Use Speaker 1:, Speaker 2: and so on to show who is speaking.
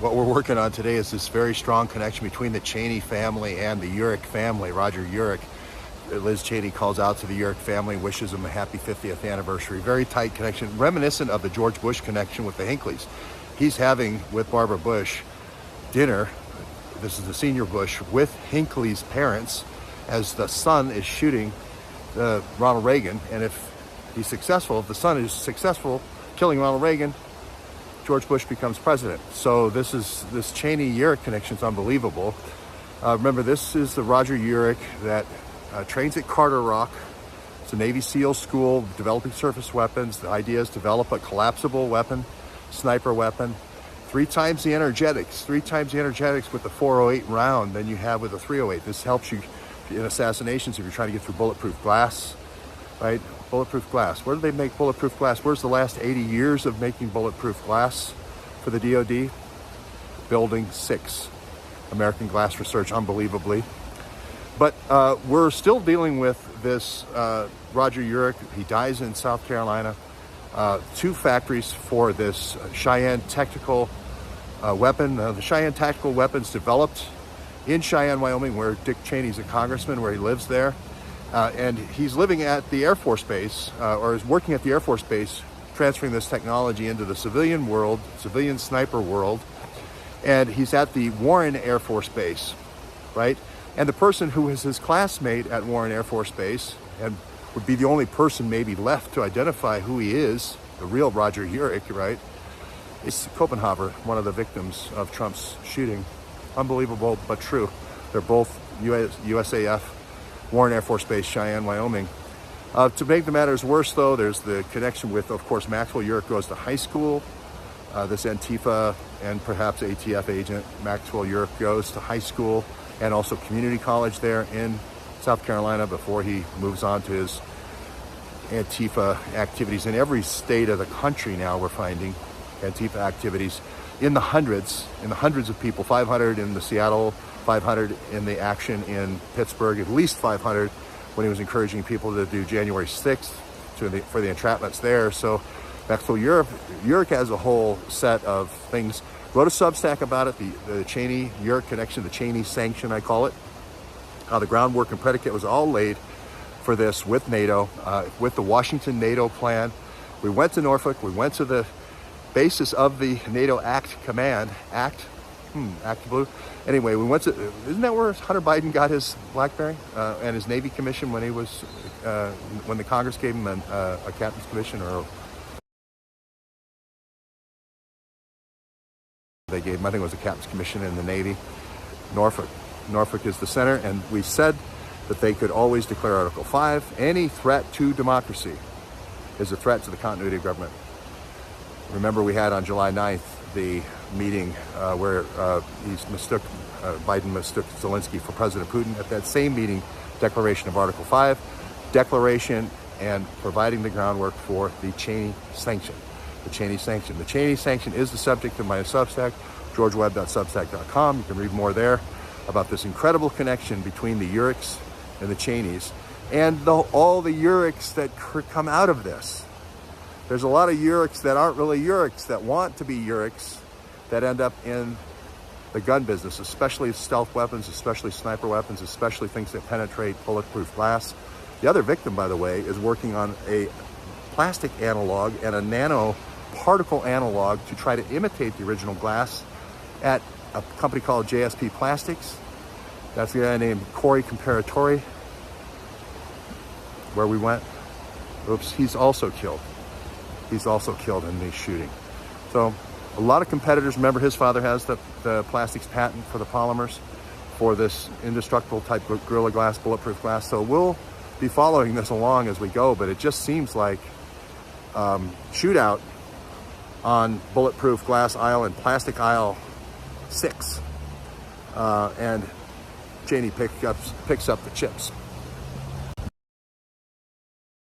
Speaker 1: what we're working on today is this very strong connection between the Cheney family and the Urich family. Roger Urich, Liz Cheney calls out to the Urich family, wishes them a happy 50th anniversary. Very tight connection, reminiscent of the George Bush connection with the Hinckleys. He's having, with Barbara Bush, dinner. This is the senior Bush with Hinckley's parents as the son is shooting Ronald Reagan. And if he's successful, if the son is successful killing Ronald Reagan, George Bush becomes president. So this Cheney-Urich connection is unbelievable. Remember, this is the Roger Urich that trains at Carter Rock. It's a Navy SEAL school developing surface weapons. The idea is develop a collapsible weapon, sniper weapon, three times the energetics with the .408 round than you have with a .308. This helps you in assassinations if you're trying to get through bulletproof glass, right? Bulletproof glass. Where do they make bulletproof glass? Where's the last 80 years of making bulletproof glass for the DoD? Building 6. American Glass Research, unbelievably. But we're still dealing with this Roger Urich. He dies in South Carolina. 2 factories for this Cheyenne tactical weapon. The Cheyenne tactical weapons developed in Cheyenne, Wyoming, where Dick Cheney's a congressman, where he lives there. And he's living at the Air Force Base, or is working at the Air Force Base, transferring this technology into the civilian world, civilian sniper world. And he's at the Warren Air Force Base, right? And the person who was his classmate at Warren Air Force Base, and would be the only person maybe left to identify who he is, the real Roger Urich, right? It's Copenhaver, one of the victims of Trump's shooting. Unbelievable, but true. They're both USAF, Warren Air Force Base, Cheyenne, Wyoming. To make the matters worse, though, there's the connection with, of course, Maxwell Urich goes to high school. This Antifa and perhaps ATF agent, Maxwell Urich, goes to high school and also community college there in South Carolina before he moves on to his Antifa activities. In every state of the country now, we're finding Antifa activities in the hundreds of people, 500 in the Seattle, 500 in the action in Pittsburgh, at least 500 when he was encouraging people to do January 6th for the entrapments there. So Maxwell Urich has a whole set of things. Wrote a Substack about it, the Cheney-Urich connection, the Cheney sanction, I call it. The groundwork and predicate was all laid for this with NATO, with the Washington NATO plan. We went to Norfolk, we went to the basis of the NATO Act Command, Act Blue. Anyway, we went to, isn't that where Hunter Biden got his BlackBerry and his Navy commission when he was, when the Congress gave him a captain's commission, or they gave him, I think it was a captain's commission in the Navy. Norfolk is the center, and we said that they could always declare Article 5. Any threat to democracy is a threat to the continuity of government. Remember, we had on July 9th the meeting where Biden mistook Zelensky for President Putin. At that same meeting, declaration of Article 5, declaration and providing the groundwork for the Cheney sanction. The Cheney sanction. The Cheney sanction is the subject of my Substack, georgewebb.substack.com. You can read more there about this incredible connection between the Urichs and the Cheneys, and all the Urichs that come out of this. There's a lot of Urichs that aren't really Urichs, that want to be Urichs, that end up in the gun business, especially stealth weapons, especially sniper weapons, especially things that penetrate bulletproof glass. The other victim, by the way, is working on a plastic analog and a nanoparticle analog to try to imitate the original glass at a company called JSP Plastics. That's the guy named Corey Comparatori, where we went. Oops, he's also killed. He's also killed in the shooting. So a lot of competitors. Remember, his father has the plastics patent for the polymers for this indestructible type of Gorilla Glass, bulletproof glass. So we'll be following this along as we go, but it just seems like shootout on bulletproof glass aisle and plastic aisle 6. And Cheney picks up the chips.